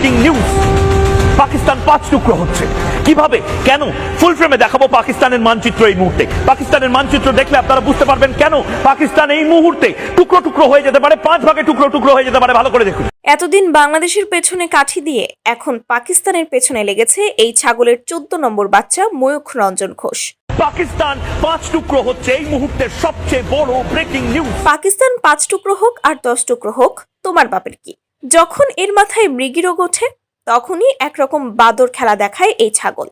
Breaking news, Pakistan 5 টুকরো হচ্ছে। কিভাবে, কেন, ফুল ফ্রেমে দেখাবো পাকিস্তানের মানচিত্র এই মুহূর্তে। পাকিস্তানের মানচিত্র দেখলে আপনারা বুঝতে পারবেন কেন পাকিস্তান এই মুহূর্তে টুকরো টুকরো হয়ে যেতে পারে, 5 ভাগে টুকরো টুকরো হয়ে যেতে পারে। ভালো করে দেখুন। এতদিন বাংলাদেশের পেছনে কাঠি দিয়ে এখন পাকিস্তানের পেছনে লেগেছে এই ছাগলের 14 নম্বর বাচ্চা ময়ূখ রঞ্জন ঘোষ। পাকিস্তান 5 টুকরো হচ্ছে এই মুহূর্তের সবচেয়ে বড় ব্রেকিং নিউজ। পাকিস্তান 5 টুকরো হোক আর 10 টুকরো হোক, তোমার বাপের কি? যখন এর মাথায় মৃগী রোগ ওঠে তখনই একরকম বাদর খেলা দেখায় এই ছাগল।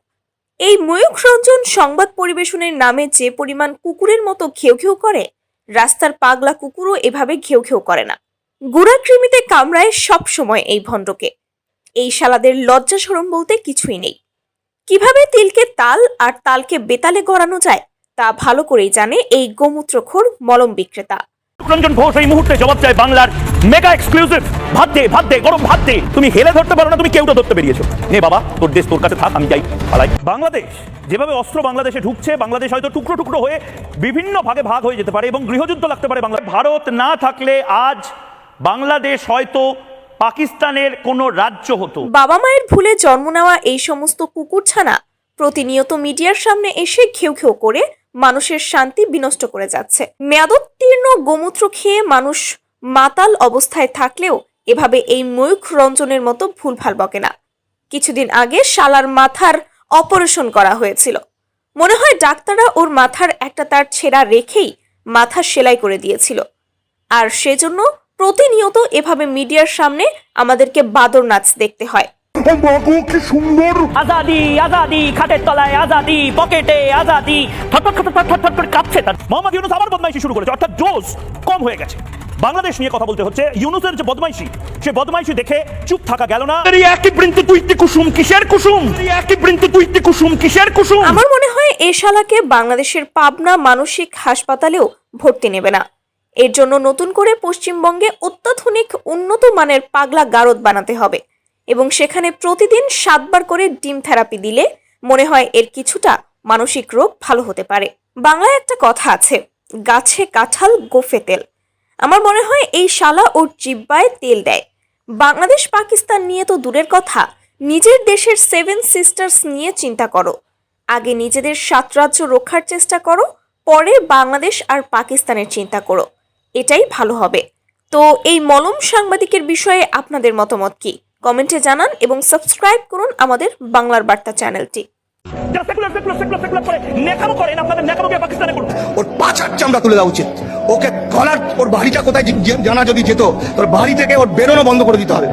এই ময়ূখ রঞ্জন সংবাদ পরিবেশনের নামে যে পরিমাণ কুকুরের মতো ঘেউ ঘেউ করে, রাস্তার পাগলা কুকুরও এভাবে ঘেউ ঘেউ করে না। গুড়া কৃমিতে কামড়ায় সব সময় এই ভণ্ডকে। এই শালাদের লজ্জা শরম বলতে কিছুই নেই। কিভাবে তিলকে তাল আর তালকে বেতালে গড়ানো যায় তা ভালো করেই জানে এই গোমূত্রখোর মলম বিক্রেতা। রঞ্জন ঘোষ এই মুহূর্তে জবাব চায় বাংলার মেগা এক্সক্লুসিভ। ভাত দে গরম ভাত দে। তুমি হেলে ধরতে পারো না, তুমি কেউটা ধরতে বেরিয়েছো। নে বাবা, তোর দেশ তোর কাছে থাক, আমি যাই পালাই। বাংলাদেশ যেভাবে অস্ত্র বাংলাদেশে ঢুকছে, বাংলাদেশ হয়তো টুকরো টুকরো হয়ে বিভিন্ন ভাগে ভাগ হয়ে যেতে পারে এবং গৃহযুদ্ধ লাগতে পারে। ভারত না থাকলে আজ বাংলাদেশ হয়তো পাকিস্তানের কোনো রাজ্য হতো। বাবা মায়ের ভুলে জন্ম নেওয়া এই সমস্ত কুকুরছানা প্রতিনিয়ত মিডিয়ার সামনে এসে ঘেউ ঘেউ করে মানুষের শান্তি বিনষ্ট করে যাচ্ছে। মেয়াদোত্তীর্ণ গোমূত্র খেয়ে মানুষ মাতাল অবস্থায় থাকলেও এভাবে এই ময়ূখ রঞ্জনের মতো ভুলভাল বকে না। কিছুদিন আগে শালার মাথার অপারেশন করা হয়েছিল। মনে হয় ডাক্তাররা ওর মাথার একটা তার ছেঁড়া রেখেই মাথা সেলাই করে দিয়েছিল, আর সেজন্য প্রতিনিয়ত এভাবে মিডিয়ার সামনে আমাদেরকে বাদর নাচ দেখতে হয়। কি সুন্দর আজাদি, আজাদি, খাটের তলায় আজাদি, পকেটে আজাদি। থটফট করে কাঁপছে তার। মোহাম্মদ ইউনূস আবার বদমাইশি শুরু করেছে, অর্থাৎ জোশ কম হয়ে গেছে। বাংলাদেশ নিয়ে কথা বলতে হচ্ছে। ইউনূসের যে বদমাইশি, সে বদমাইশি দেখে চুপ থাকা গেল না। একই বৃন্তে তুইতে কুসুম, কিসের কুসুম? একই বৃন্তে তুইতে কুসুম, কিসের কুসুম? আমার মনে হয় এ শালাকে বাংলাদেশের পাবনা মানসিক হাসপাতালেও ভর্তি নেবে না। এর জন্য নতুন করে পশ্চিমবঙ্গে অত্যাধুনিক উন্নত মানের পাগলা গারদ বানাতে হবে এবং সেখানে প্রতিদিন 7 বার করে ডিম থেরাপি দিলে মনে হয় এর কিছুটা মানসিক রোগ ভালো হতে পারে। বাংলায় একটা কথা আছে, গাছে কাঁঠাল গোফে তেল। আমার মনে হয় এই শালা ওর জিব্বায় তেল দেয়। বাংলাদেশ পাকিস্তান নিয়ে তো দূরের কথা, নিজের দেশের 7 সিস্টার্স নিয়ে চিন্তা করো। আগে নিজেদের 7 রাজ্য রক্ষার চেষ্টা করো, পরে বাংলাদেশ আর পাকিস্তানের চিন্তা করো, এটাই ভালো হবে। তো এই মলম সাংবাদিকের বিষয়ে আপনাদের মতামত কি? কমেন্টে জানান এবং সাবস্ক্রাইব করুন আমাদের বাংলার বার্তা চ্যানেলটি। ওর পাছার চামড়া তুলে দেওয়া উচিত। ওকে গলার, ওর বাড়িটা কোথায় জানা যদি যেত, তোর বাড়ি থেকে ওর বেরোনো বন্ধ করে দিতে হবে।